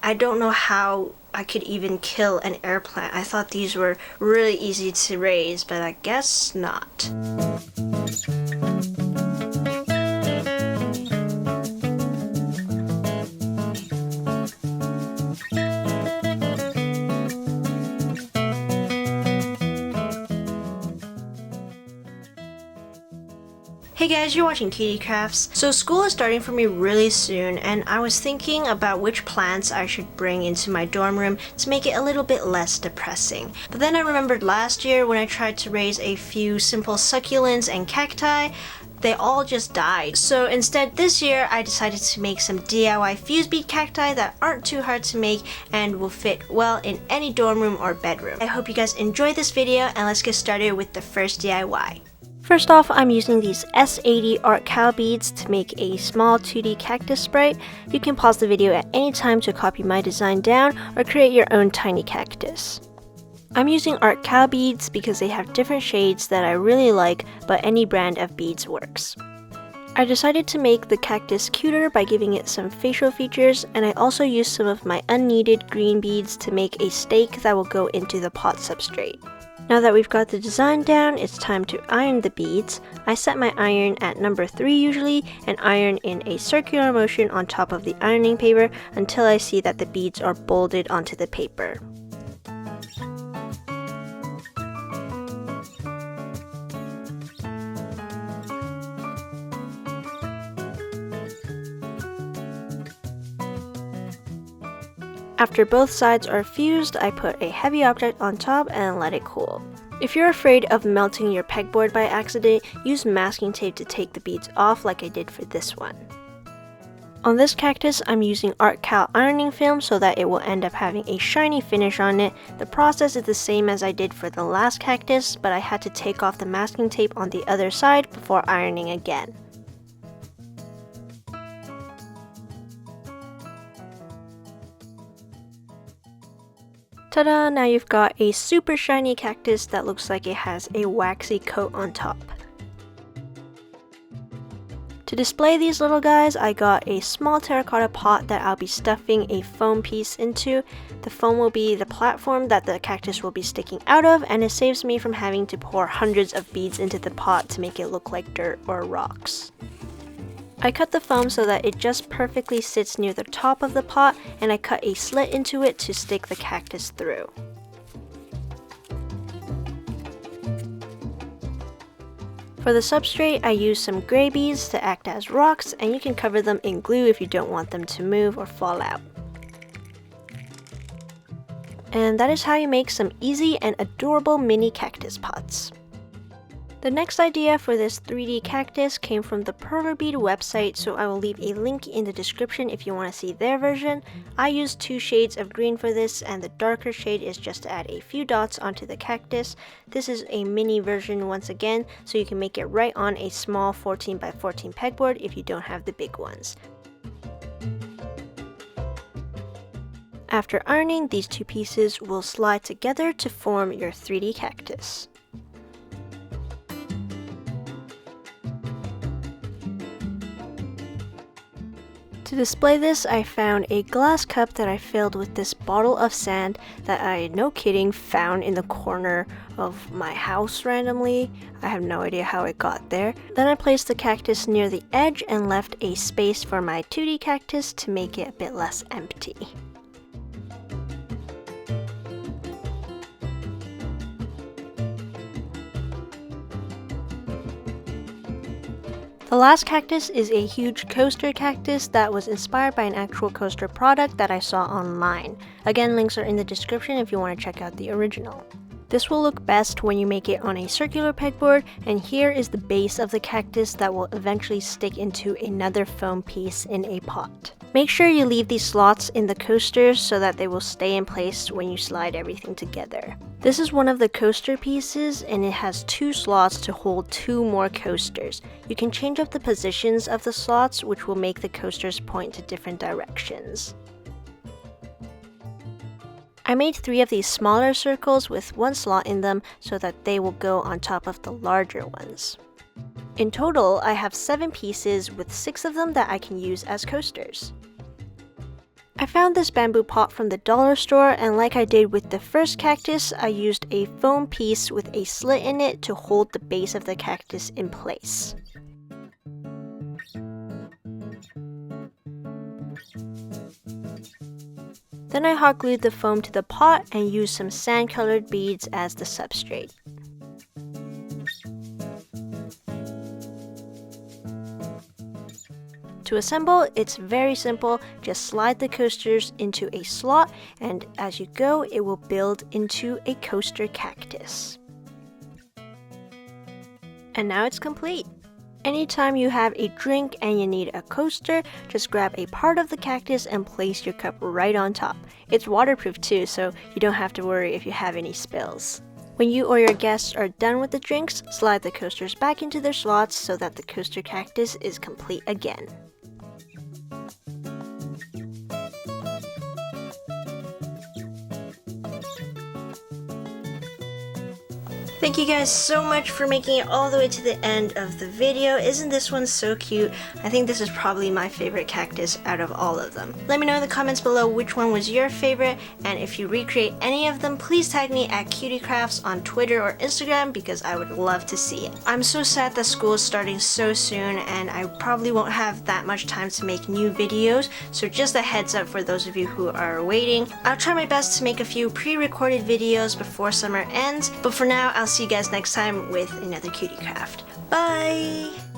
I don't know how I could even kill an air plant. I thought these were really easy to raise, but I guess not. Hey guys, you're watching Katie Crafts. So school is starting for me really soon, and I was thinking about which plants I should bring into my dorm room to make it a little bit less depressing. But then I remembered last year when I tried to raise a few simple succulents and cacti, they all just died. So instead this year I decided to make some DIY fuse bead cacti that aren't too hard to make and will fit well in any dorm room or bedroom. I hope you guys enjoy this video, and let's get started with the first DIY. First off, I'm using these S80 Art Cal beads to make a small 2D cactus sprite. You can pause the video at any time to copy my design down or create your own tiny cactus. I'm using Art Cal beads because they have different shades that I really like, but any brand of beads works. I decided to make the cactus cuter by giving it some facial features, and I also used some of my unneeded green beads to make a stake that will go into the pot substrate. Now that we've got the design down, it's time to iron the beads. I set my iron at number 3 usually, and iron in a circular motion on top of the ironing paper until I see that the beads are bolded onto the paper. After both sides are fused, I put a heavy object on top and let it cool. If you're afraid of melting your pegboard by accident, use masking tape to take the beads off like I did for this one. On this cactus, I'm using Art Cal ironing film so that it will end up having a shiny finish on it. The process is the same as I did for the last cactus, but I had to take off the masking tape on the other side before ironing again. Ta-da! Now you've got a super shiny cactus that looks like it has a waxy coat on top. To display these little guys, I got a small terracotta pot that I'll be stuffing a foam piece into. The foam will be the platform that the cactus will be sticking out of, and it saves me from having to pour hundreds of beads into the pot to make it look like dirt or rocks. I cut the foam so that it just perfectly sits near the top of the pot, and I cut a slit into it to stick the cactus through. For the substrate, I used some gray beads to act as rocks, and you can cover them in glue if you don't want them to move or fall out. And that is how you make some easy and adorable mini cactus pots. The next idea for this 3D cactus came from the Perler Bead website, so I will leave a link in the description if you want to see their version. I used 2 shades of green for this, and the darker shade is just to add a few dots onto the cactus. This is a mini version once again, so you can make it right on a small 14x14 pegboard if you don't have the big ones. After ironing, these 2 pieces will slide together to form your 3D cactus. To display this, I found a glass cup that I filled with this bottle of sand that I, no kidding, found in the corner of my house randomly. I have no idea how it got there. Then I placed the cactus near the edge and left a space for my 2D cactus to make it a bit less empty. The last cactus is a huge coaster cactus that was inspired by an actual coaster product that I saw online. Again, links are in the description if you want to check out the original. This will look best when you make it on a circular pegboard, and here is the base of the cactus that will eventually stick into another foam piece in a pot. Make sure you leave these slots in the coasters so that they will stay in place when you slide everything together. This is one of the coaster pieces, and it has 2 slots to hold 2 more coasters. You can change up the positions of the slots, which will make the coasters point to different directions. I made 3 of these smaller circles with 1 slot in them so that they will go on top of the larger ones. In total, I have 7 pieces with 6 of them that I can use as coasters. I found this bamboo pot from the dollar store, and like I did with the first cactus, I used a foam piece with a slit in it to hold the base of the cactus in place. Then I hot glued the foam to the pot and used some sand-colored beads as the substrate. To assemble, it's very simple. Just slide the coasters into a slot, and as you go, it will build into a coaster cactus. And now it's complete. Anytime you have a drink and you need a coaster, just grab a part of the cactus and place your cup right on top. It's waterproof too, so you don't have to worry if you have any spills. When you or your guests are done with the drinks, slide the coasters back into their slots so that the coaster cactus is complete again. Thank you guys so much for making it all the way to the end of the video. Isn't this one so cute? I think this is probably my favorite cactus out of all of them. Let me know in the comments below which one was your favorite, and if you recreate any of them, please tag me at CutieCrafts on Twitter or Instagram because I would love to see it. I'm so sad that school is starting so soon and I probably won't have that much time to make new videos, so just a heads up for those of you who are waiting. I'll try my best to make a few pre-recorded videos before summer ends, but for now, I'll see you guys next time with another cutie craft. Bye!